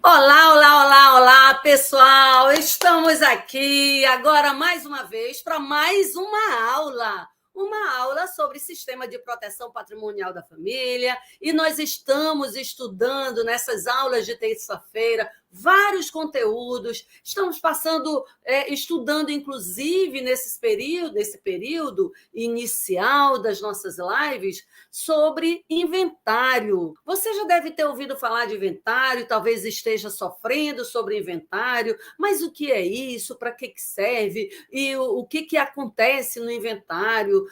Olá, olá, olá, olá, pessoal! Estamos aqui agora mais uma vez para mais uma aula sobre sistema de proteção patrimonial da família. E nós estamos estudando nessas aulas de terça-feira vários conteúdos. Estamos estudando, inclusive, nesse período inicial das nossas lives, sobre inventário. Você já deve ter ouvido falar de inventário, talvez esteja sofrendo sobre inventário, mas o que é isso? Para que serve? E o que acontece no inventário?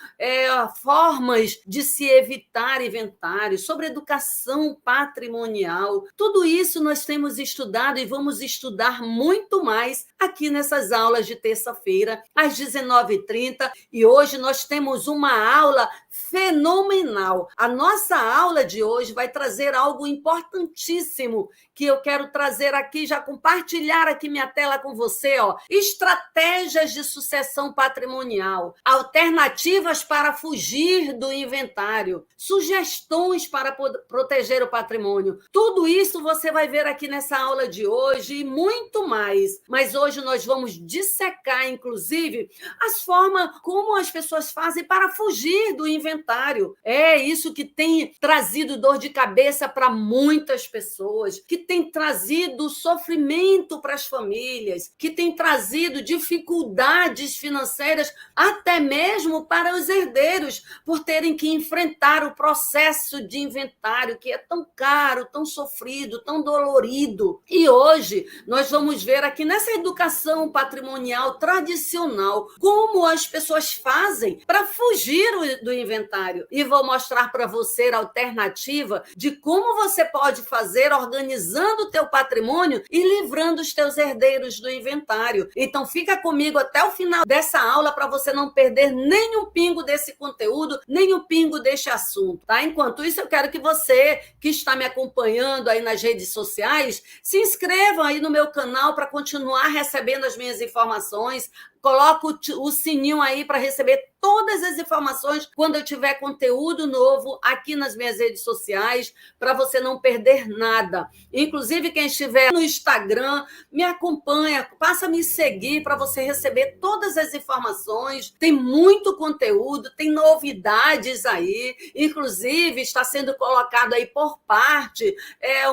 Formas de se evitar inventário, sobre educação patrimonial. Tudo isso nós temos estudado e vamos estudar muito mais aqui nessas aulas de terça-feira, às 19h30. E hoje nós temos uma aula fenomenal. A nossa aula de hoje vai trazer algo importantíssimo que eu quero trazer aqui, já compartilhar aqui minha tela com você, ó. Estratégias de sucessão patrimonial, alternativas para fugir do inventário, sugestões para proteger o patrimônio. Tudo isso você vai ver aqui nessa aula de hoje e muito mais. Mas hoje nós vamos dissecar, inclusive, as formas como as pessoas fazem para fugir do inventário. É isso que tem trazido dor de cabeça para muitas pessoas, que tem trazido sofrimento para as famílias, que tem trazido dificuldades financeiras até mesmo para os herdeiros, por terem que enfrentar o processo de inventário, que é tão caro, tão sofrido, tão dolorido. E hoje nós vamos ver aqui nessa educação patrimonial tradicional como as pessoas fazem para fugir do inventário. E vou mostrar para você a alternativa de como você pode fazer organizando o teu patrimônio e livrando os teus herdeiros do inventário. Então fica comigo até o final dessa aula para você não perder nem um pingo desse conteúdo, nem um pingo deste assunto, tá? Enquanto isso, eu quero que você que está me acompanhando aí nas redes sociais se inscreva aí no meu canal para continuar recebendo as minhas informações. Coloca o sininho aí para receber todas as informações quando eu tiver conteúdo novo aqui nas minhas redes sociais, para você não perder nada. Inclusive, quem estiver no Instagram, me acompanha, passa a me seguir para você receber todas as informações. Tem muito conteúdo, tem novidades aí. Inclusive, está sendo colocado aí por parte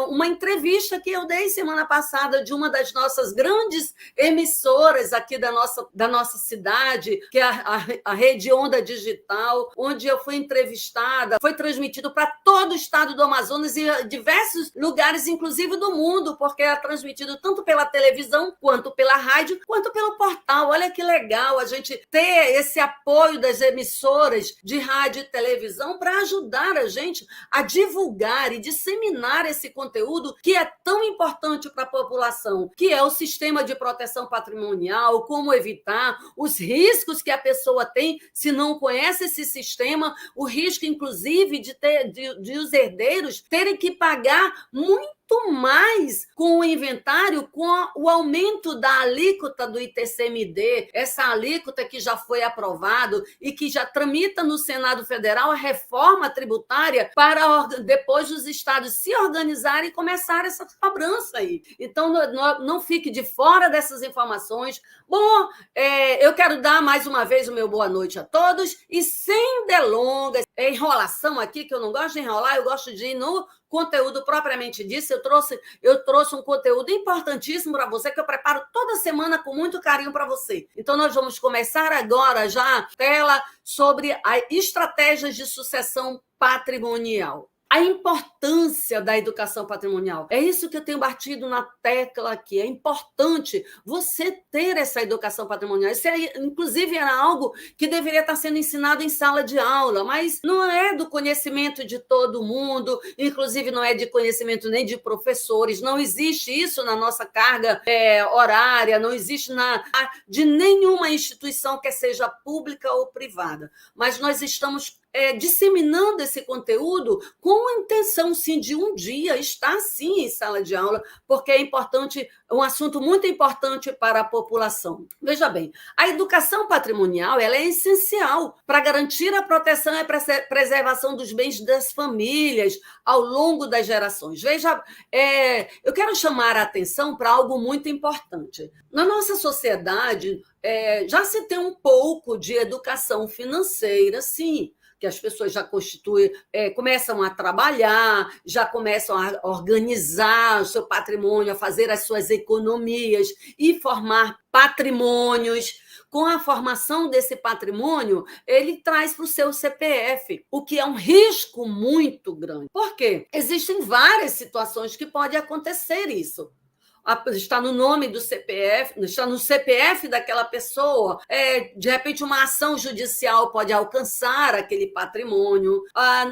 uma entrevista que eu dei semana passada de uma das nossas grandes emissoras aqui da nossa cidade, que é a Rede Onda Digital, onde eu fui entrevistada. Foi transmitido para todo o estado do Amazonas e diversos lugares, inclusive do mundo, porque é transmitido tanto pela televisão, quanto pela rádio, quanto pelo portal. Olha que legal a gente ter esse apoio das emissoras de rádio e televisão para ajudar a gente a divulgar e disseminar esse conteúdo que é tão importante para a população, que é o sistema de proteção patrimonial, como evitar os riscos que a pessoa tem se não conhece esse sistema, o risco, inclusive, de os herdeiros terem que pagar muito mais com o inventário, com o aumento da alíquota do ITCMD, essa alíquota que já foi aprovado e que já tramita no Senado Federal a reforma tributária para depois os estados se organizarem e começar essa cobrança aí. Então, não fique de fora dessas informações. Bom, eu quero dar mais uma vez o meu boa noite a todos e sem delongas, enrolação aqui, que eu não gosto de enrolar, eu gosto de ir no conteúdo propriamente disso. Eu trouxe um conteúdo importantíssimo para você, que eu preparo toda semana com muito carinho para você. Então, nós vamos começar agora já a tela sobre as estratégias de sucessão patrimonial. A importância da educação patrimonial. É isso que eu tenho batido na tecla aqui. É importante você ter essa educação patrimonial. Isso, inclusive, era algo que deveria estar sendo ensinado em sala de aula, mas não é do conhecimento de todo mundo, inclusive não é de conhecimento nem de professores. Não existe isso na nossa carga horária, não existe de nenhuma instituição, quer seja pública ou privada. Mas nós estamos disseminando esse conteúdo com a intenção, sim, de um dia estar, sim, em sala de aula, porque é importante, um assunto muito importante para a população. Veja bem, a educação patrimonial ela é essencial para garantir a proteção e a preservação dos bens das famílias ao longo das gerações. Veja, eu quero chamar a atenção para algo muito importante. Na nossa sociedade, já se tem um pouco de educação financeira, sim, que as pessoas já constituem, começam a trabalhar, já começam a organizar o seu patrimônio, a fazer as suas economias e formar patrimônios. Com a formação desse patrimônio, ele traz para o seu CPF, o que é um risco muito grande. Por quê? Existem várias situações que pode acontecer isso. Está no nome do CPF, está no CPF daquela pessoa, de repente uma ação judicial pode alcançar aquele patrimônio,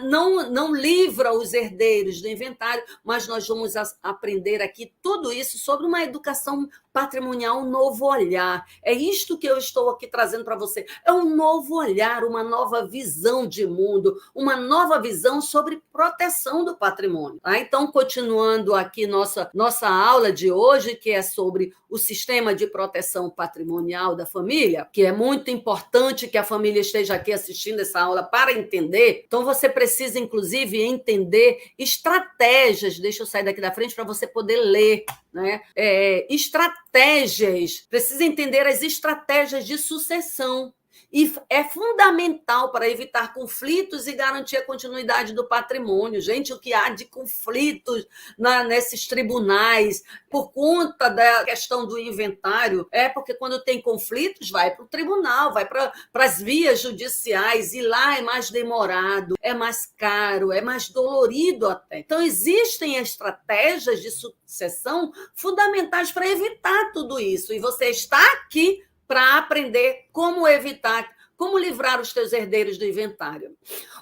não livra os herdeiros do inventário, mas nós vamos aprender aqui tudo isso sobre uma educação patrimonial, um novo olhar. É isto que eu estou aqui trazendo para você. É um novo olhar, uma nova visão de mundo, uma nova visão sobre proteção do patrimônio. Então, continuando aqui nossa aula de hoje, que é sobre o sistema de proteção patrimonial da família, que é muito importante que a família esteja aqui assistindo essa aula para entender. Então, você precisa, inclusive, entender estratégias. Deixa eu sair daqui da frente para você poder ler, né? Estratégias. Precisa entender as estratégias de sucessão. E é fundamental para evitar conflitos e garantir a continuidade do patrimônio. Gente, o que há de conflitos nesses tribunais por conta da questão do inventário porque quando tem conflitos vai para o tribunal, vai para as vias judiciais, e lá é mais demorado, é mais caro, é mais dolorido até. Então, existem estratégias de sucessão fundamentais para evitar tudo isso. E você está aqui para aprender como evitar, como livrar os teus herdeiros do inventário.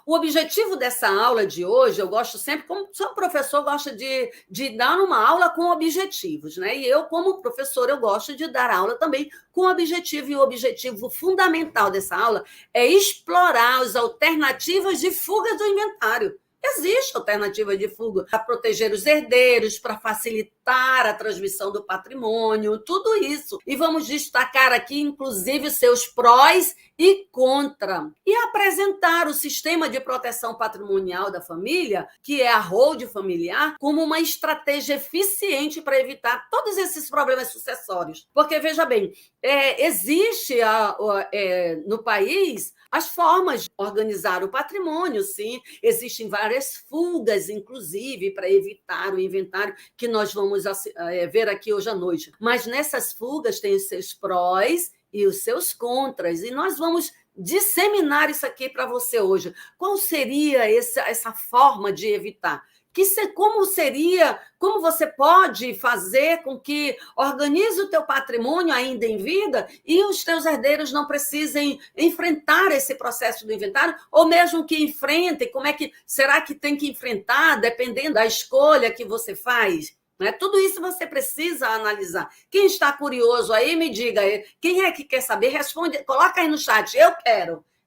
O objetivo dessa aula de hoje, eu gosto sempre, como sou professor, gosto de dar uma aula com objetivos, né? E eu, como professor, eu gosto de dar aula também com objetivo, e o objetivo fundamental dessa aula é explorar as alternativas de fuga do inventário. Existe alternativa de fuga para proteger os herdeiros, para facilitar a transmissão do patrimônio, tudo isso. E vamos destacar aqui, inclusive, seus prós e contra. E apresentar o sistema de proteção patrimonial da família, que é a holding familiar, como uma estratégia eficiente para evitar todos esses problemas sucessórios. Porque, veja bem, existe no país as formas de organizar o patrimônio, sim. Existem várias fugas, inclusive, para evitar o inventário, que nós vamos ver aqui hoje à noite. Mas nessas fugas tem os seus prós e os seus contras, e nós vamos disseminar isso aqui para você hoje. Qual seria essa forma de evitar? Como você pode fazer com que organize o teu patrimônio ainda em vida e os teus herdeiros não precisem enfrentar esse processo do inventário, ou mesmo que enfrentem, será que tem que enfrentar, dependendo da escolha que você faz? Tudo isso você precisa analisar. Quem está curioso aí, me diga. Quem é que quer saber? Responde, coloca aí no chat.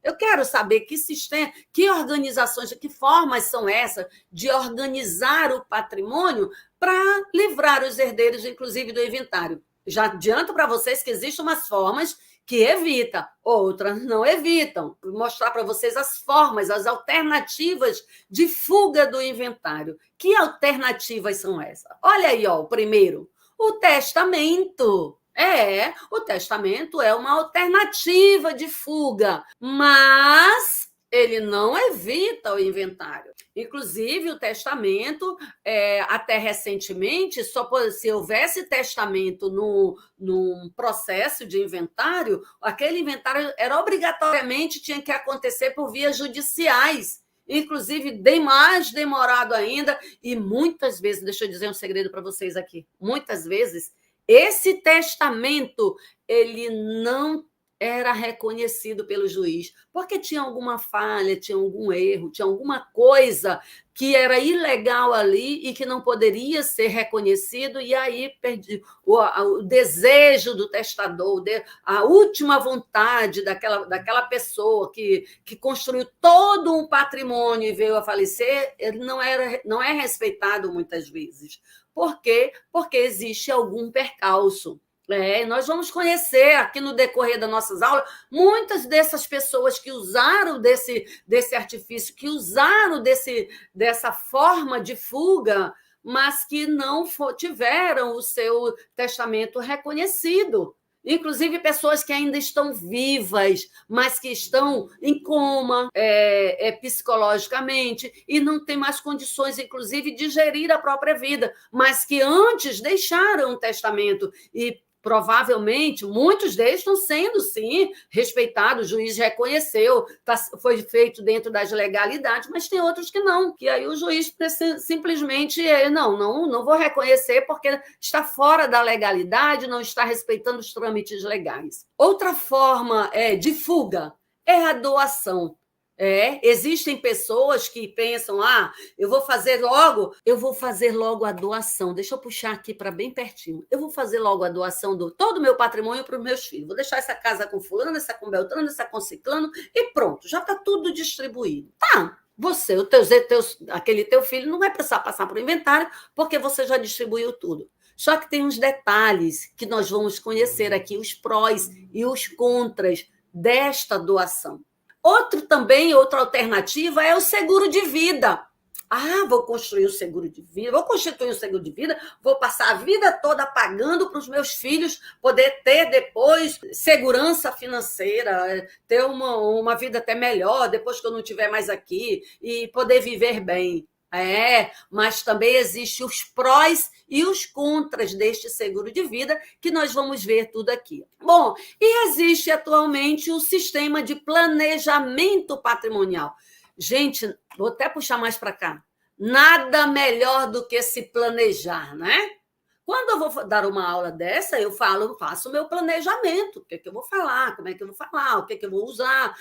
Eu quero saber que sistema, que organizações, que formas são essas de organizar o patrimônio para livrar os herdeiros, inclusive, do inventário. Já adianto para vocês que existem umas formas que evitam, outras não evitam. Vou mostrar para vocês as formas, as alternativas de fuga do inventário. Que alternativas são essas? Olha aí, o primeiro, o testamento. O testamento é uma alternativa de fuga, mas ele não evita o inventário. Inclusive, o testamento, até recentemente, se houvesse testamento num processo de inventário, aquele inventário obrigatoriamente tinha que acontecer por vias judiciais. Inclusive, mais demorado ainda, e muitas vezes, deixa eu dizer um segredo para vocês aqui, muitas vezes, esse testamento, ele não era reconhecido pelo juiz, porque tinha alguma falha, tinha algum erro, tinha alguma coisa que era ilegal ali e que não poderia ser reconhecido, e aí perdi o desejo do testador, a última vontade daquela pessoa que construiu todo um patrimônio e veio a falecer, ele não é respeitado muitas vezes. Por quê? Porque existe algum percalço. Nós vamos conhecer aqui no decorrer das nossas aulas muitas dessas pessoas que usaram desse artifício, que usaram dessa forma de fuga, mas que não tiveram o seu testamento reconhecido. Inclusive pessoas que ainda estão vivas, mas que estão em coma psicologicamente e não têm mais condições, inclusive, de gerir a própria vida, mas que antes deixaram um testamento e provavelmente, muitos deles estão sendo, sim, respeitados, o juiz reconheceu, foi feito dentro das legalidades, mas tem outros que não, que aí o juiz simplesmente, não vou reconhecer porque está fora da legalidade, não está respeitando os trâmites legais. Outra forma de fuga é a doação. Existem pessoas que pensam, eu vou fazer logo a doação. Deixa eu puxar aqui para bem pertinho. Eu vou fazer logo a doação de todo o meu patrimônio para os meus filhos. Vou deixar essa casa com fulano, essa com beltrano, essa com ciclano e pronto, já está tudo distribuído. Tá, você, aquele teu filho não vai precisar passar por inventário porque você já distribuiu tudo. Só que tem uns detalhes que nós vamos conhecer aqui, os prós e os contras desta doação. Outra alternativa é o seguro de vida. Vou construir o seguro de vida, vou constituir o seguro de vida, vou passar a vida toda pagando para os meus filhos poder ter depois segurança financeira, ter uma vida até melhor depois que eu não estiver mais aqui e poder viver bem. Mas também existem os prós e os contras deste seguro de vida, que nós vamos ver tudo aqui. Bom, e existe atualmente o sistema de planejamento patrimonial. Gente, vou até puxar mais para cá. Nada melhor do que se planejar, né? Quando eu vou dar uma aula dessa, eu faço o meu planejamento. O que eu vou falar, como é que eu vou falar, o que eu vou usar,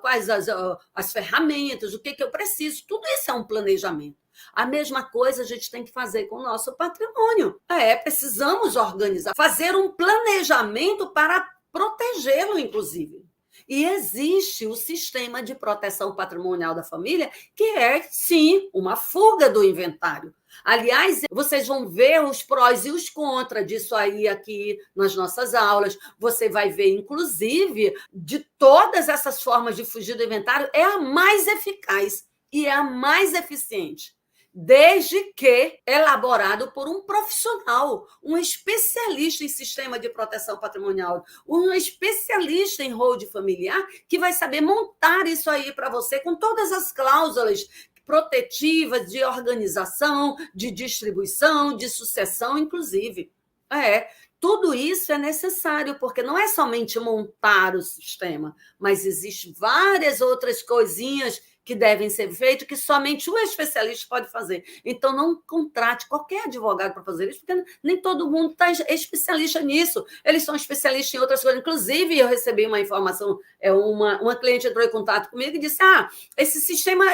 quais as ferramentas, o que eu preciso. Tudo isso é um planejamento. A mesma coisa a gente tem que fazer com o nosso patrimônio. Precisamos organizar, fazer um planejamento para protegê-lo, inclusive. E existe o sistema de proteção patrimonial da família, que é, sim, uma fuga do inventário. Aliás, vocês vão ver os prós e os contras disso aí aqui nas nossas aulas. Você vai ver, inclusive, de todas essas formas de fugir do inventário, é a mais eficaz e é a mais eficiente, desde que elaborado por um profissional, um especialista em sistema de proteção patrimonial, um especialista em holding familiar, que vai saber montar isso aí para você com todas as cláusulas protetivas de organização, de distribuição, de sucessão, inclusive. Tudo isso é necessário, porque não é somente montar o sistema, mas existem várias outras coisinhas que devem ser feitos, que somente um especialista pode fazer. Então, não contrate qualquer advogado para fazer isso, porque nem todo mundo está especialista nisso. Eles são especialistas em outras coisas. Inclusive, eu recebi uma informação, uma cliente entrou em contato comigo e disse, esse sistema,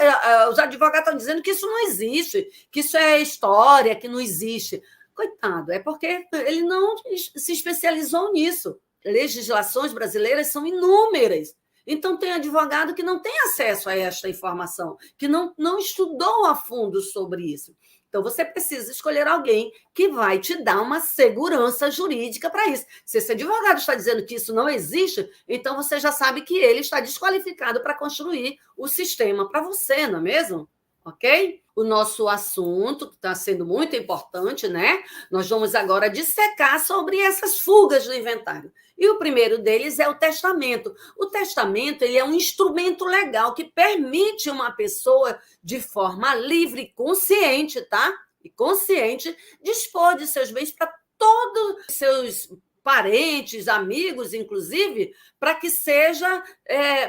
os advogados estão dizendo que isso não existe, que isso é história, que não existe. Coitado, é porque ele não se especializou nisso. Legislações brasileiras são inúmeras. Então, tem advogado que não tem acesso a esta informação, que não estudou a fundo sobre isso. Então, você precisa escolher alguém que vai te dar uma segurança jurídica para isso. Se esse advogado está dizendo que isso não existe, então você já sabe que ele está desqualificado para construir o sistema para você, não é mesmo? Ok? O nosso assunto, que está sendo muito importante, né? Nós vamos agora dissecar sobre essas fugas do inventário. E o primeiro deles é o testamento. O testamento, ele é um instrumento legal que permite uma pessoa, de forma livre e consciente, tá? E consciente, dispor de seus bens para todos os seus parentes, amigos, inclusive, para que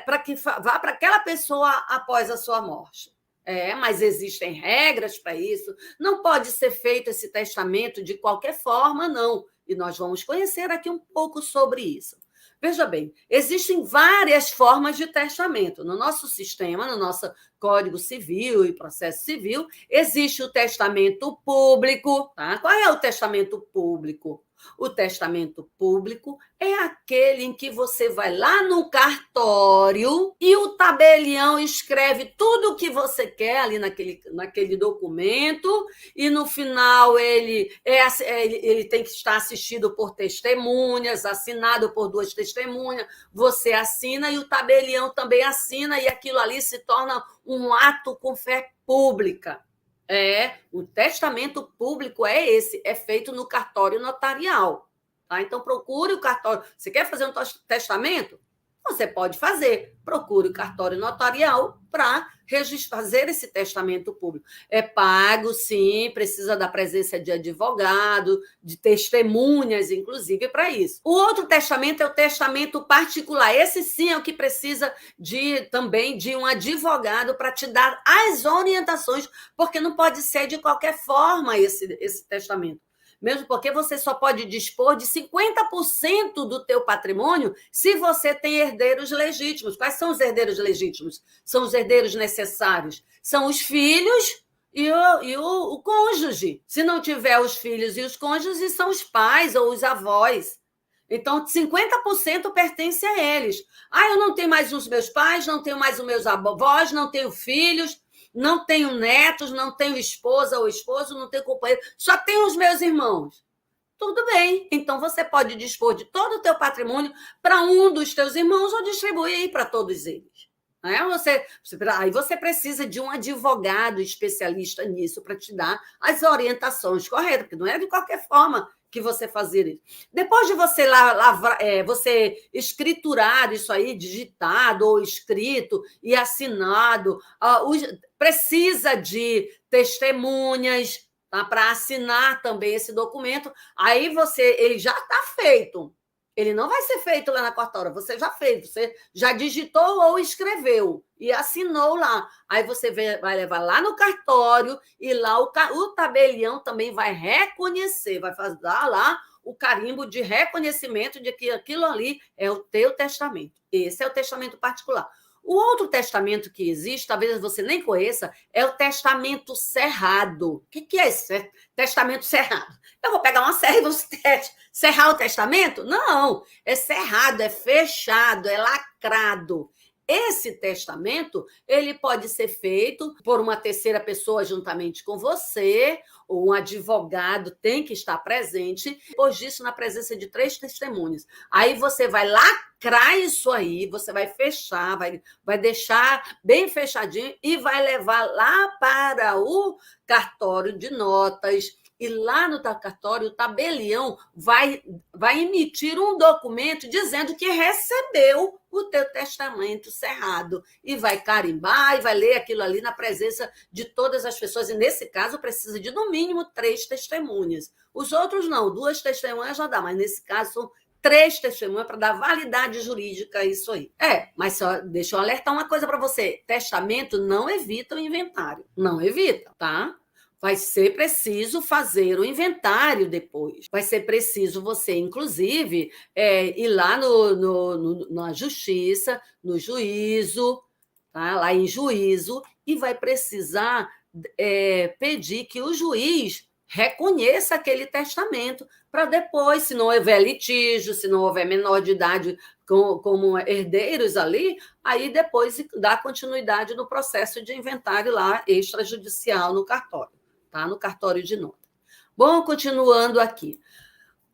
para que vá para aquela pessoa após a sua morte. Mas existem regras para isso. Não pode ser feito esse testamento de qualquer forma, não. E nós vamos conhecer aqui um pouco sobre isso. Veja bem, existem várias formas de testamento. No nosso sistema, no nosso Código Civil e Processo Civil, existe o testamento público. Tá? Qual é o testamento público? O testamento público é aquele em que você vai lá no cartório e o tabelião escreve tudo o que você quer ali naquele documento, e no final ele tem que estar assistido por testemunhas, assinado por 2 testemunhas, você assina e o tabelião também assina, e aquilo ali se torna um ato com fé pública. O testamento público é esse, é feito no cartório notarial. Tá? Então, procure o cartório. Você quer fazer um testamento? Você pode fazer. Procure o cartório notarial para fazer esse testamento público. É pago, sim, precisa da presença de advogado, de testemunhas, inclusive, para isso. O outro testamento é o testamento particular. Esse, sim, é o que precisa também de um advogado para te dar as orientações, porque não pode ser de qualquer forma esse testamento. Mesmo porque você só pode dispor de 50% do teu patrimônio se você tem herdeiros legítimos. Quais são os herdeiros legítimos? São os herdeiros necessários. São os filhos e o cônjuge. Se não tiver os filhos e os cônjuges, são os pais ou os avós. Então, 50% pertence a eles. Eu não tenho mais os meus pais, não tenho mais os meus avós, não tenho filhos, não tenho netos, não tenho esposa ou esposo, não tenho companheiro, só tenho os meus irmãos. Tudo bem, então você pode dispor de todo o teu patrimônio para um dos teus irmãos ou distribuir para todos eles. Aí você precisa de um advogado especialista nisso para te dar as orientações corretas, porque não é de qualquer forma que você fazer isso. Depois de você você escriturar isso aí, digitado ou escrito e assinado, precisa de testemunhas, tá, para assinar também esse documento. Aí ele já está feito. Ele não vai ser feito lá na cartório, você já fez, você já digitou ou escreveu e assinou lá. Aí você vai levar lá no cartório e lá o tabelião também vai reconhecer, vai fazer lá o carimbo de reconhecimento de que aquilo ali é o teu testamento. Esse é o testamento particular. O outro testamento que existe, talvez você nem conheça, é o testamento cerrado. O que é esse testamento cerrado? Eu vou pegar uma serra e vou serrar o testamento? Não, é cerrado, é fechado, é lacrado. Esse testamento, ele pode ser feito por uma terceira pessoa juntamente com você, ou um advogado tem que estar presente, depois disso, na presença de 3 testemunhas. Aí você vai lacrar isso aí, você vai fechar, vai deixar bem fechadinho e vai levar lá para o cartório de notas. E lá no cartório, o tabelião vai emitir um documento dizendo que recebeu o teu testamento cerrado. E vai carimbar e vai ler aquilo ali na presença de todas as pessoas. E, nesse caso, precisa de, no mínimo, 3 testemunhas. Os outros não, 2 testemunhas já dá, mas, nesse caso, são 3 testemunhas para dar validade jurídica a isso aí. Mas só deixa eu alertar uma coisa para você. Testamento não evita o inventário. Não evita, tá? Vai ser preciso fazer o inventário depois. Vai ser preciso você, inclusive, ir lá na justiça, no juízo, tá? Lá em juízo, e vai precisar pedir que o juiz reconheça aquele testamento, para depois, se não houver litígio, se não houver menor de idade como herdeiros ali, aí depois dar continuidade no processo de inventário lá extrajudicial no cartório. Tá? No cartório de nota. Bom, continuando aqui.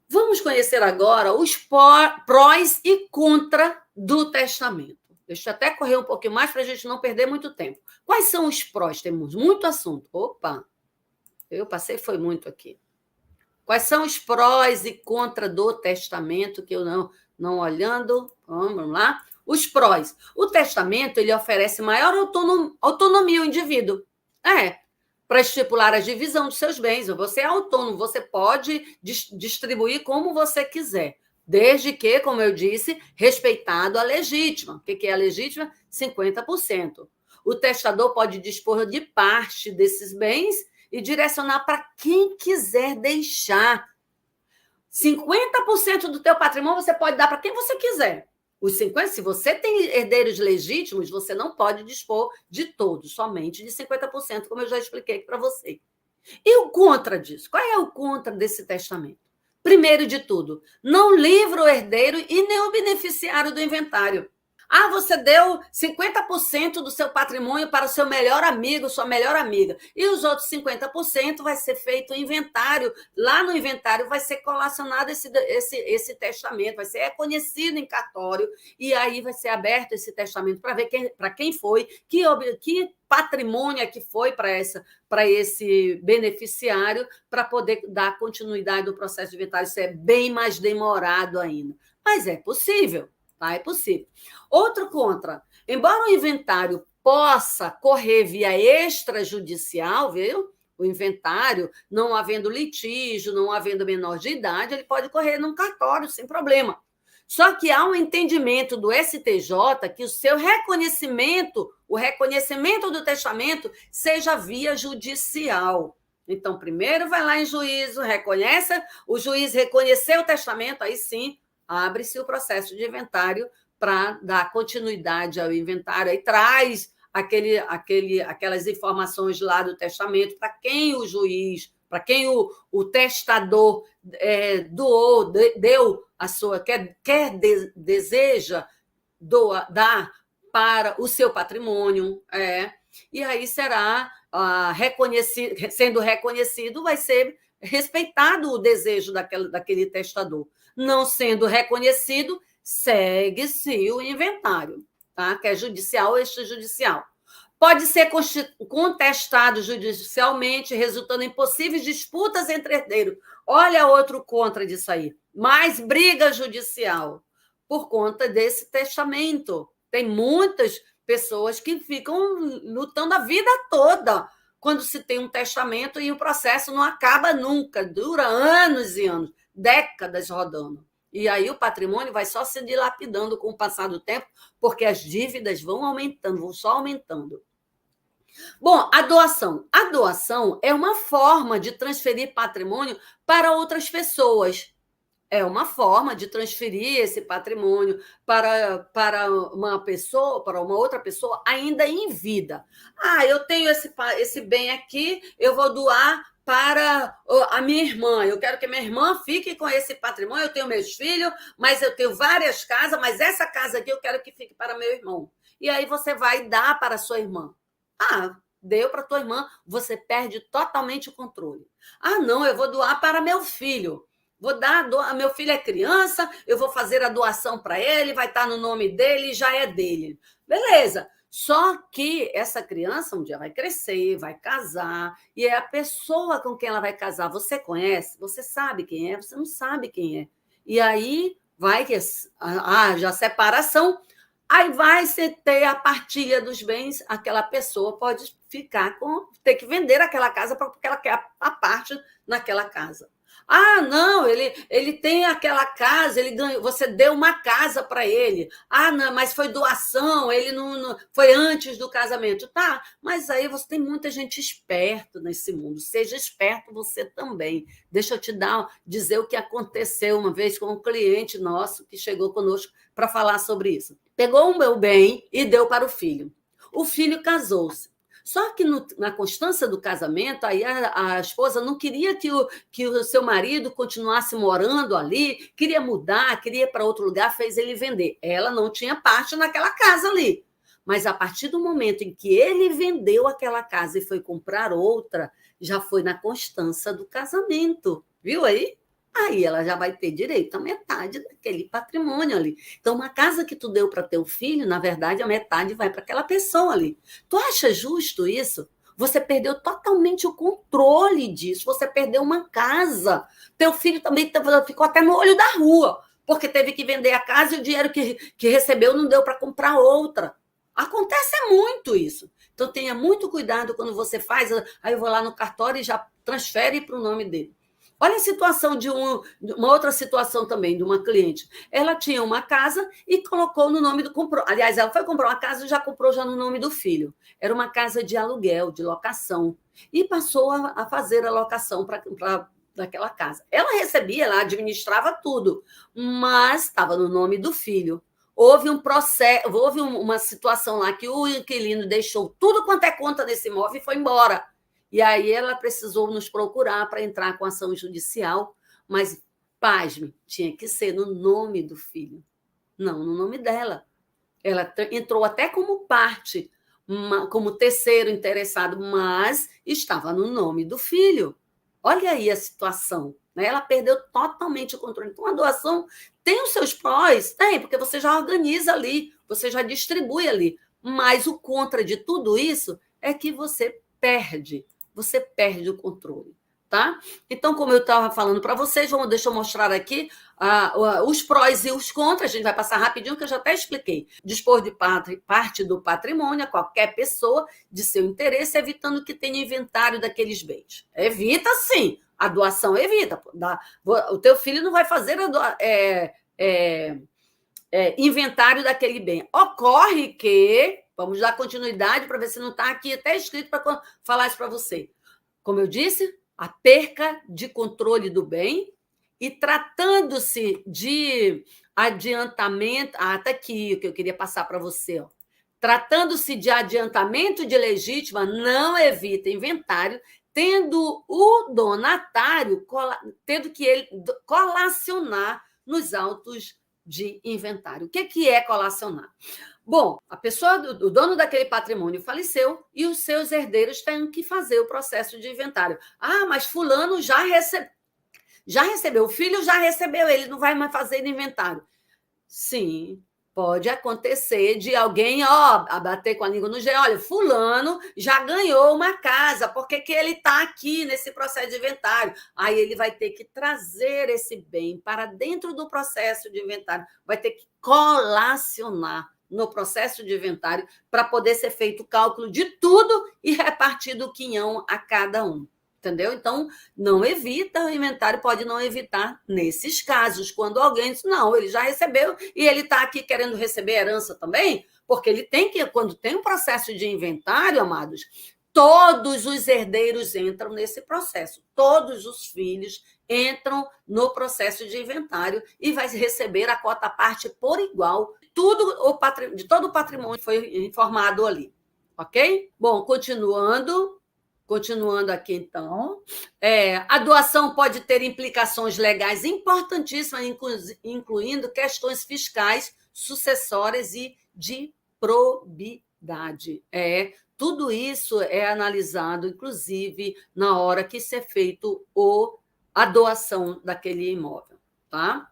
Vamos conhecer agora os prós e contra do testamento. Deixa eu até correr um pouquinho mais para a gente não perder muito tempo. Quais são os prós? Temos muito assunto. Opa, eu passei, foi muito aqui. Quais são os prós e contra do testamento, que eu não olhando? Vamos lá. Os prós. O testamento, ele oferece maior autonomia ao indivíduo. Para estipular a divisão dos seus bens. Você é autônomo, você pode distribuir como você quiser, desde que, como eu disse, respeitado a legítima. O que é a legítima? 50%. O testador pode dispor de parte desses bens e direcionar para quem quiser deixar. 50% do teu patrimônio você pode dar para quem você quiser. Os 50%, se você tem herdeiros legítimos, você não pode dispor de todos, somente de 50%, como eu já expliquei aqui para você. E o contra disso? Qual é o contra desse testamento? Primeiro de tudo, não livra o herdeiro e nem o beneficiário do inventário. Ah, você deu 50% do seu patrimônio para o seu melhor amigo, sua melhor amiga. E os outros 50% vai ser feito o inventário. Lá no inventário vai ser colacionado esse testamento, vai ser reconhecido em cartório, e aí vai ser aberto esse testamento para ver para quem foi, que patrimônio é que foi para esse beneficiário, para poder dar continuidade do processo de inventário. Isso é bem mais demorado ainda. Mas é possível. Tá? É possível. Outro contra. Embora o inventário possa correr via extrajudicial, viu? O inventário, não havendo litígio, não havendo menor de idade, ele pode correr num cartório sem problema. Só que há um entendimento do STJ que o seu reconhecimento, o reconhecimento do testamento, seja via judicial. Então, primeiro vai lá em juízo, reconhece, o juiz reconheceu o testamento, aí sim, abre-se o processo de inventário para dar continuidade ao inventário, aí traz aquelas informações lá do testamento para quem o juiz, para quem o testador deu a sua, deseja dar para o seu patrimônio, e aí será sendo reconhecido, vai ser respeitado o desejo daquele testador. Não sendo reconhecido, segue-se o inventário, tá? Que é judicial ou extrajudicial. Pode ser contestado judicialmente, resultando em possíveis disputas entre herdeiros. Olha outro contra disso aí. Mais briga judicial por conta desse testamento. Tem muitas pessoas que ficam lutando a vida toda quando se tem um testamento e o processo não acaba nunca, dura anos e anos, décadas rodando. E aí o patrimônio vai só se dilapidando com o passar do tempo, porque as dívidas vão aumentando, vão só aumentando. Bom, a doação. A doação é uma forma de transferir patrimônio para outras pessoas. É uma forma de transferir esse patrimônio para uma pessoa, para uma outra pessoa ainda em vida. Ah, eu tenho esse bem aqui, eu vou doar para a minha irmã. Eu quero que minha irmã fique com esse patrimônio. Eu tenho meus filhos, mas eu tenho várias casas, mas essa casa aqui eu quero que fique para meu irmão. E aí você vai dar para a sua irmã. Ah, deu para tua irmã, você perde totalmente o controle. Ah, não, eu vou doar para meu filho. Meu filho é criança, eu vou fazer a doação para ele, vai estar no nome dele, já é dele. Beleza. Só que essa criança um dia vai crescer, vai casar, e é a pessoa com quem ela vai casar. Você conhece? Você sabe quem é? Você não sabe quem é. E aí vai que já separação, aí vai você ter a partilha dos bens, aquela pessoa pode ter que vender aquela casa porque ela quer a parte naquela casa. Ah, não, ele tem aquela casa, ele ganhou, você deu uma casa para ele. Ah, não, mas foi doação, ele não foi antes do casamento. Tá, mas aí você tem muita gente esperta nesse mundo. Seja esperto você também. Deixa eu dizer o que aconteceu uma vez com um cliente nosso que chegou conosco para falar sobre isso. Pegou o meu bem e deu para o filho. O filho casou-se. Só que na constância do casamento, aí a esposa não queria que o seu marido continuasse morando ali, queria mudar, queria ir para outro lugar, fez ele vender. Ela não tinha parte naquela casa ali. Mas a partir do momento em que ele vendeu aquela casa e foi comprar outra, já foi na constância do casamento. Viu aí? Aí ela já vai ter direito à metade daquele patrimônio ali. Então, uma casa que tu deu para teu filho, na verdade, a metade vai para aquela pessoa ali. Tu acha justo isso? Você perdeu totalmente o controle disso. Você perdeu uma casa. Teu filho também ficou até no olho da rua, porque teve que vender a casa e o dinheiro que recebeu não deu para comprar outra. Acontece muito isso. Então, tenha muito cuidado quando você faz. Aí eu vou lá no cartório e já transfere para o nome dele. Olha a situação de uma outra situação também, de uma cliente. Ela tinha uma casa e colocou no nome do... Aliás, ela foi comprar uma casa e já comprou já no nome do filho. Era uma casa de aluguel, de locação. E passou a fazer a locação para daquela casa. Ela recebia, ela administrava tudo, mas estava no nome do filho. Houve um processo, houve uma situação lá que o inquilino deixou tudo quanto é conta desse imóvel e foi embora. E aí ela precisou nos procurar para entrar com ação judicial, mas, pasme, tinha que ser no nome do filho, não no nome dela. Ela entrou até como parte, como terceiro interessado, mas estava no nome do filho. Olha aí a situação, né? Ela perdeu totalmente o controle. Então, a doação tem os seus prós? Tem, porque você já organiza ali, você já distribui ali. Mas o contra de tudo isso é que você perde o controle. Tá? Então, como eu estava falando para vocês, deixa eu mostrar aqui os prós e os contras. A gente vai passar rapidinho, que eu já até expliquei. Dispor de parte do patrimônio a qualquer pessoa de seu interesse, evitando que tenha inventário daqueles bens. Evita, sim. A doação evita. O teu filho não vai fazer inventário daquele bem. Ocorre que... Vamos dar continuidade para ver se não está aqui até escrito para falar isso para você. Como eu disse, a perca de controle do bem, e tratando-se de adiantamento... está aqui o que eu queria passar para você. Ó. Tratando-se de adiantamento de legítima, não evita inventário, tendo o donatário, tendo que ele colacionar nos autos de inventário. O que é colacionar? Bom, a pessoa, o dono daquele patrimônio faleceu e os seus herdeiros têm que fazer o processo de inventário. Mas fulano já recebeu, o filho já recebeu, ele não vai mais fazer inventário. Sim, pode acontecer de alguém bater com a língua no gelo. Olha, fulano já ganhou uma casa, por que ele está aqui nesse processo de inventário? Aí ele vai ter que trazer esse bem para dentro do processo de inventário, vai ter que colacionar no processo de inventário para poder ser feito o cálculo de tudo e repartido o quinhão a cada um. Entendeu? Então, não evita, o inventário pode não evitar nesses casos, quando alguém diz, não, ele já recebeu e ele está aqui querendo receber herança também, porque ele tem que, quando tem um processo de inventário, amados, todos os herdeiros entram nesse processo, todos os filhos entram no processo de inventário e vai receber a cota parte por igual, de todo o patrimônio foi informado ali, ok? Bom, continuando aqui, então, a doação pode ter implicações legais importantíssimas, incluindo questões fiscais, sucessórias e de probidade. Tudo isso é analisado, inclusive, na hora que ser feito a doação daquele imóvel. Tá?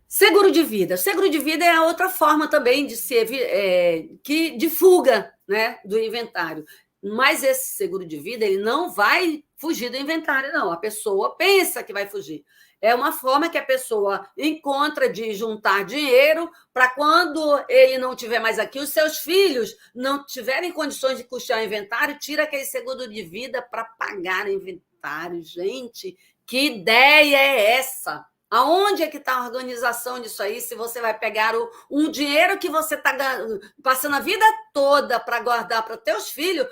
Seguro de vida. Seguro de vida é a outra forma também de fuga, né, do inventário. Mas esse seguro de vida ele não vai fugir do inventário, não. A pessoa pensa que vai fugir. É uma forma que a pessoa encontra de juntar dinheiro para quando ele não estiver mais aqui, os seus filhos não tiverem condições de custear o inventário, tira aquele seguro de vida para pagar o inventário. Gente, que ideia é essa? Aonde é que está a organização disso aí? Se você vai pegar um dinheiro que você está passando a vida toda para guardar para os teus filhos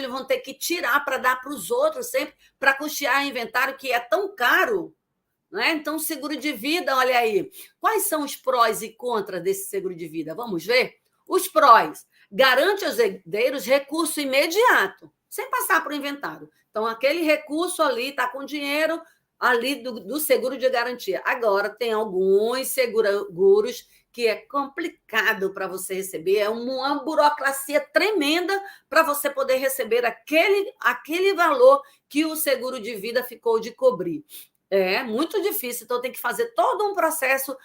vão ter que tirar para dar para os outros sempre, para custear inventário que é tão caro. Né? Então, seguro de vida, olha aí. Quais são os prós e contras desse seguro de vida? Vamos ver? Os prós. Garante aos herdeiros recurso imediato, sem passar para o inventário. Então, aquele recurso ali está com dinheiro ali do seguro de garantia. Agora, tem alguns seguros que é complicado para você receber, é uma burocracia tremenda para você poder receber aquele valor que o seguro de ficou de cobrir. É muito difícil, então tem que fazer todo um processo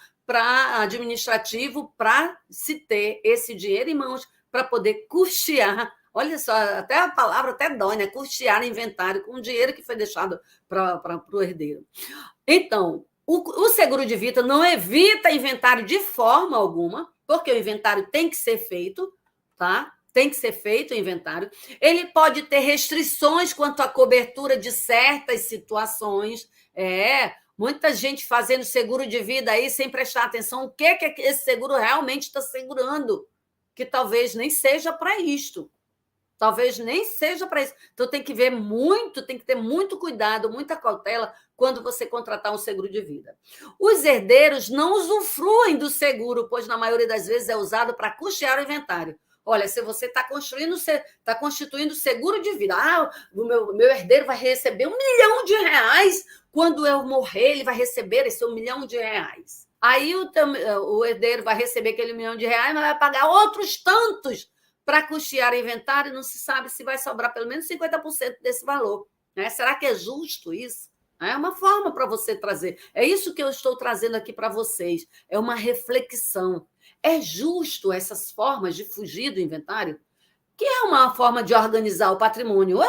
administrativo para se ter esse dinheiro em mãos para poder custear. Olha só, até a palavra até dói, né? Custear inventário com o dinheiro que foi deixado para o herdeiro. Então, o seguro de vida não evita inventário de forma alguma, porque o inventário tem que ser feito, tá? Tem que ser feito o inventário. Ele pode ter restrições quanto à cobertura de certas situações. Muita gente fazendo seguro de vida aí sem prestar atenção o que esse seguro realmente está segurando, que talvez nem seja para isto. Talvez nem seja para isso. Então, tem que ter muito cuidado, muita cautela quando você contratar um seguro de vida. Os herdeiros não usufruem do seguro, pois, na maioria das vezes, é usado para custear o inventário. Olha, se você está constituindo seguro de vida, o meu herdeiro vai receber R$ 1 milhão, quando eu morrer, ele vai receber esse R$ 1 milhão. Aí o herdeiro vai receber aquele R$ 1 milhão, mas vai pagar outros tantos para custear o inventário, e não se sabe se vai sobrar pelo menos 50% desse valor. Né? Será que é justo isso? É uma forma para você trazer. É isso que eu estou trazendo aqui para vocês. É uma reflexão. É justo essas formas de fugir do inventário? Que é uma forma de organizar o patrimônio?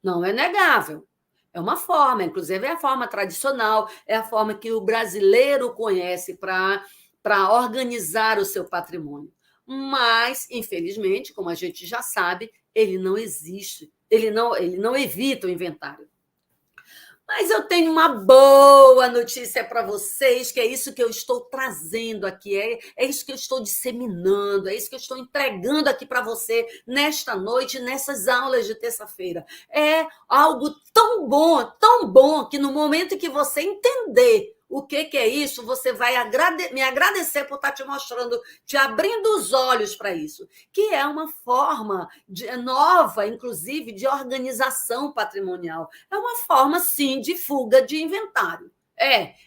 Não é negável. É uma forma, inclusive é a forma tradicional, é a forma que o brasileiro conhece para organizar o seu patrimônio. Mas, infelizmente, como a gente já sabe, ele não existe, ele não evita o inventário. Mas eu tenho uma boa notícia para vocês, que é isso que eu estou trazendo aqui, é isso que eu estou disseminando, é isso que eu estou entregando aqui para você nesta noite, nessas aulas de terça-feira. É algo tão bom, que no momento que você entender o que é isso, você vai me agradecer por estar te mostrando, te abrindo os olhos para isso, que é uma forma nova, inclusive, de organização patrimonial. É uma forma, sim, de fuga de inventário.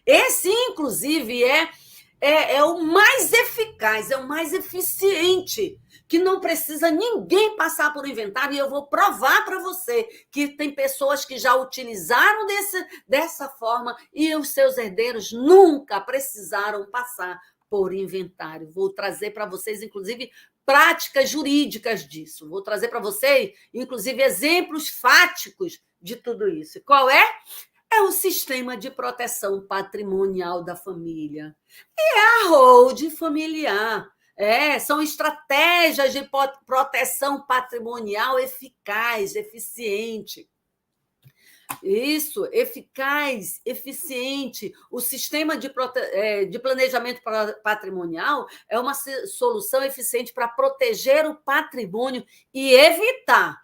Esse, inclusive, é o mais eficaz, é o mais eficiente, que não precisa ninguém passar por inventário, e eu vou provar para você que tem pessoas que já utilizaram dessa forma e os seus herdeiros nunca precisaram passar por inventário. Vou trazer para vocês, inclusive, práticas jurídicas disso. Vou trazer para vocês, inclusive, exemplos fáticos de tudo isso. Qual é? É o sistema de proteção patrimonial da família. É a holding familiar. São estratégias de proteção patrimonial eficaz, eficiente. Isso, eficaz, eficiente. O sistema de planejamento patrimonial é uma solução eficiente para proteger o patrimônio e evitar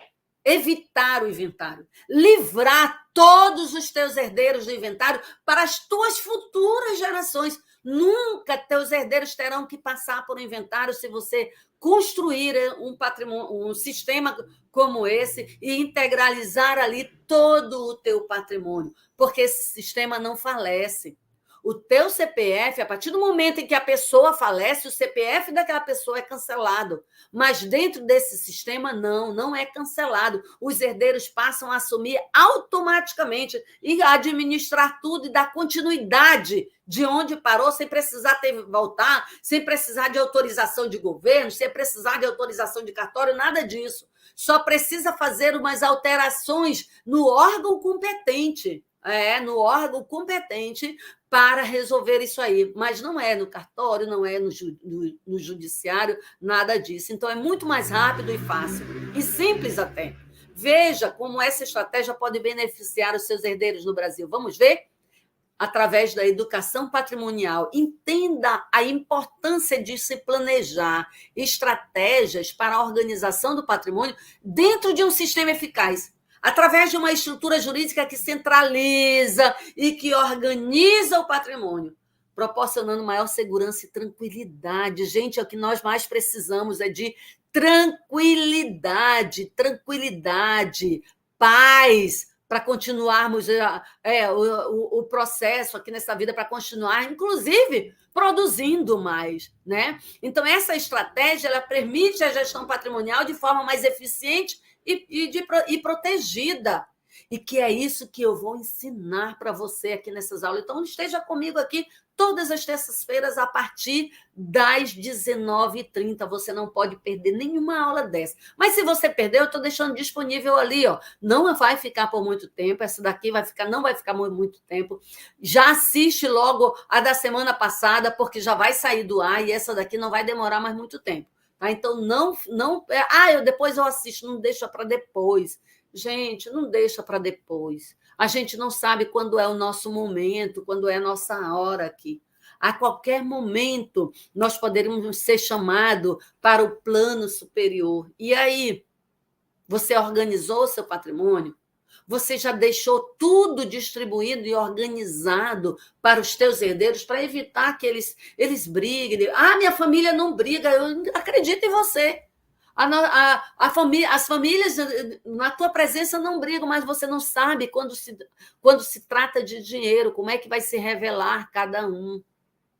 o inventário, livrar todos os teus herdeiros do inventário para as tuas futuras gerações. Nunca teus herdeiros terão que passar por um inventário se você construir um patrimônio, um sistema como esse e integralizar ali todo o teu patrimônio, porque esse sistema não falece. O teu CPF, a partir do momento em que a pessoa falece, o CPF daquela pessoa é cancelado. Mas dentro desse sistema, não é cancelado. Os herdeiros passam a assumir automaticamente e administrar tudo e dar continuidade de onde parou, sem precisar voltar, sem precisar de autorização de governo, sem precisar de autorização de cartório, nada disso. Só precisa fazer umas alterações no órgão competente. No órgão competente para resolver isso aí, mas não é no cartório, não é no judiciário, nada disso. Então, é muito mais rápido e fácil, e simples até. Veja como essa estratégia pode beneficiar os seus herdeiros no Brasil. Vamos ver? Através da educação patrimonial. Entenda a importância de se planejar estratégias para a organização do patrimônio dentro de um sistema eficaz, através de uma estrutura jurídica que centraliza e que organiza o patrimônio, proporcionando maior segurança e tranquilidade. Gente, o que nós mais precisamos é de tranquilidade, paz, para continuarmos o processo aqui nessa vida, para continuar, inclusive, produzindo mais. Né? Então, essa estratégia ela permite a gestão patrimonial de forma mais eficiente e protegida. E que é isso que eu vou ensinar para você aqui nessas aulas. Então, esteja comigo aqui todas as terças-feiras, a partir das 19h30. Você não pode perder nenhuma aula dessa. Mas se você perdeu, eu estou deixando disponível ali. Não vai ficar por muito tempo. Essa daqui não vai ficar por muito tempo. Já assiste logo a da semana passada, porque já vai sair do ar, e essa daqui não vai demorar mais muito tempo. Então, depois eu assisto, não deixa para depois. Gente, não deixa para depois. A gente não sabe quando é o nosso momento, quando é a nossa hora aqui. A qualquer momento, nós poderíamos ser chamados para o plano superior. E aí? Você organizou o seu patrimônio? Você já deixou tudo distribuído e organizado para os teus herdeiros para evitar que eles briguem? Ah, minha família não briga, eu acredito em você. As famílias na tua presença não brigam, mas você não sabe quando se trata de dinheiro, como é que vai se revelar cada um.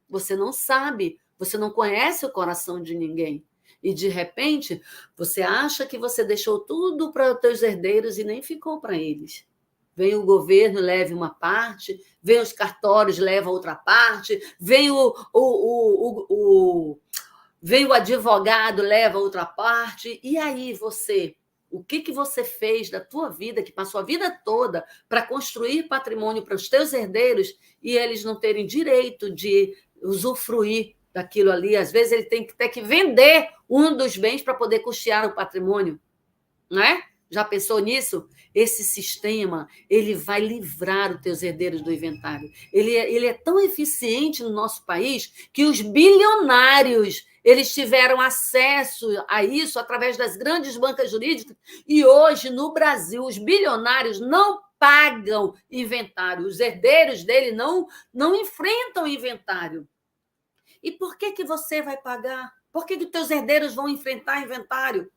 Você não sabe, você não conhece o coração de ninguém. E, de repente, você acha que você deixou tudo para os teus herdeiros e nem ficou para eles. Vem o governo, leva uma parte, vem os cartórios, leva outra parte, vem vem o advogado, leva outra parte. E aí você, o que você fez da tua vida, que passou a vida toda para construir patrimônio para os teus herdeiros e eles não terem direito de usufruir daquilo ali? Às vezes ele tem que ter que vender um dos bens para poder custear o patrimônio, não é? Já pensou nisso? Esse sistema, ele vai livrar os teus herdeiros do inventário. Ele é tão eficiente no nosso país que os bilionários, eles tiveram acesso a isso através das grandes bancas jurídicas e hoje, no Brasil, os bilionários não pagam inventário. Os herdeiros dele não enfrentam inventário. E por que você vai pagar? Por que os teus herdeiros vão enfrentar inventário?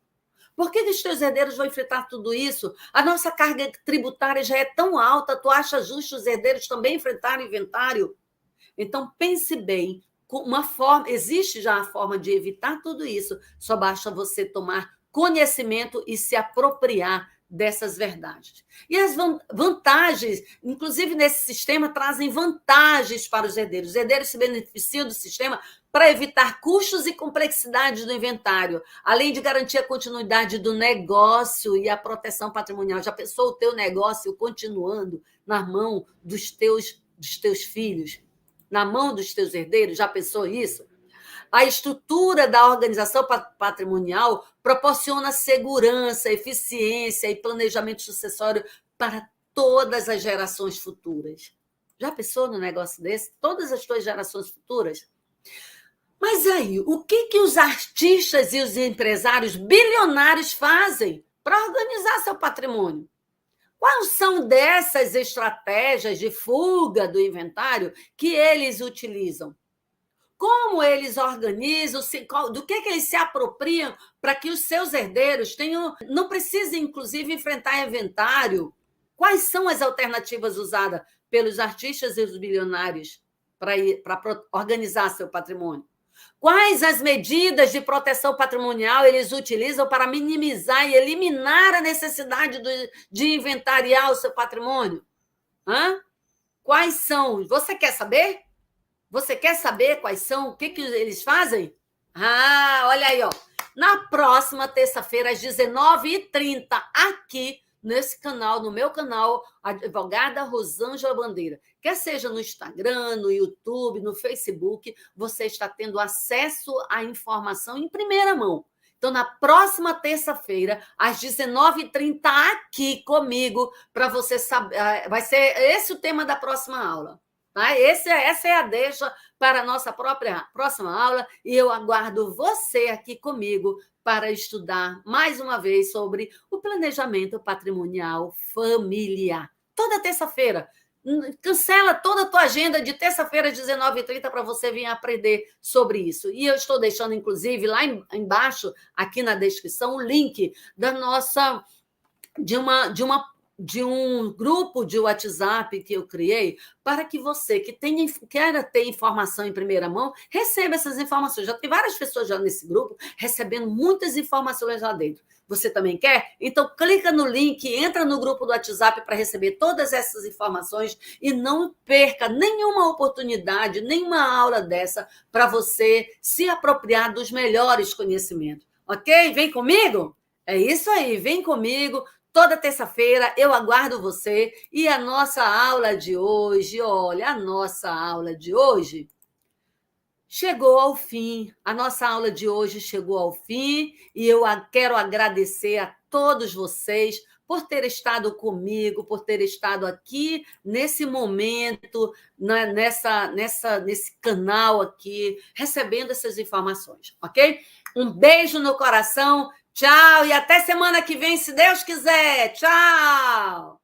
Por que os teus herdeiros vão enfrentar tudo isso? A nossa carga tributária já é tão alta, tu acha justo os herdeiros também enfrentarem inventário? Então, pense bem, existe já a forma de evitar tudo isso, só basta você tomar conhecimento e se apropriar dessas verdades. E as vantagens, inclusive nesse sistema, trazem vantagens para os herdeiros. Os herdeiros se beneficiam do sistema para evitar custos e complexidades do inventário, além de garantir a continuidade do negócio e a proteção patrimonial. Já pensou o teu negócio continuando na mão dos teus filhos, na mão dos teus herdeiros? Já pensou isso? A estrutura da organização patrimonial proporciona segurança, eficiência e planejamento sucessório para todas as gerações futuras. Já pensou no negócio desse? Todas as tuas gerações futuras? Mas aí, o que os artistas e os empresários bilionários fazem para organizar seu patrimônio? Quais são dessas estratégias de fuga do inventário que eles utilizam? Como eles organizam, do que eles se apropriam para que os seus herdeiros não precisem, inclusive, enfrentar inventário? Quais são as alternativas usadas pelos artistas e os bilionários para organizar seu patrimônio? Quais as medidas de proteção patrimonial eles utilizam para minimizar e eliminar a necessidade de inventariar o seu patrimônio? Quais são? Você quer saber? Você quer saber quais são? O que eles fazem? Olha aí, ó. Na próxima terça-feira, às 19h30, aqui nesse canal, no meu canal, Advogada Rosângela Bandeira. Quer seja no Instagram, no YouTube, no Facebook, você está tendo acesso à informação em primeira mão. Então, na próxima terça-feira, às 19h30, aqui comigo, para você saber. Vai ser esse o tema da próxima aula. Tá? Essa é a deixa para a nossa próxima aula e eu aguardo você aqui comigo para estudar mais uma vez sobre o planejamento patrimonial familiar. Toda terça-feira. Cancela toda a tua agenda de terça-feira às 19h30 para você vir aprender sobre isso. E eu estou deixando, inclusive, lá embaixo, aqui na descrição, o link da nossa de um grupo de WhatsApp que eu criei para que você que queira ter informação em primeira mão, receba essas informações. Já tem várias pessoas já nesse grupo recebendo muitas informações lá dentro. Você também quer? Então, clica no link, entra no grupo do WhatsApp para receber todas essas informações e não perca nenhuma oportunidade, nenhuma aula dessa para você se apropriar dos melhores conhecimentos. Ok? Vem comigo? É isso aí, vem comigo. Toda terça-feira eu aguardo você e a nossa aula de hoje, olha, a nossa aula de hoje chegou ao fim. A nossa aula de hoje chegou ao fim e eu quero agradecer a todos vocês por ter estado comigo, por ter estado aqui nesse momento, nesse canal aqui, recebendo essas informações, ok? Um beijo no coração. Tchau e até semana que vem, se Deus quiser. Tchau.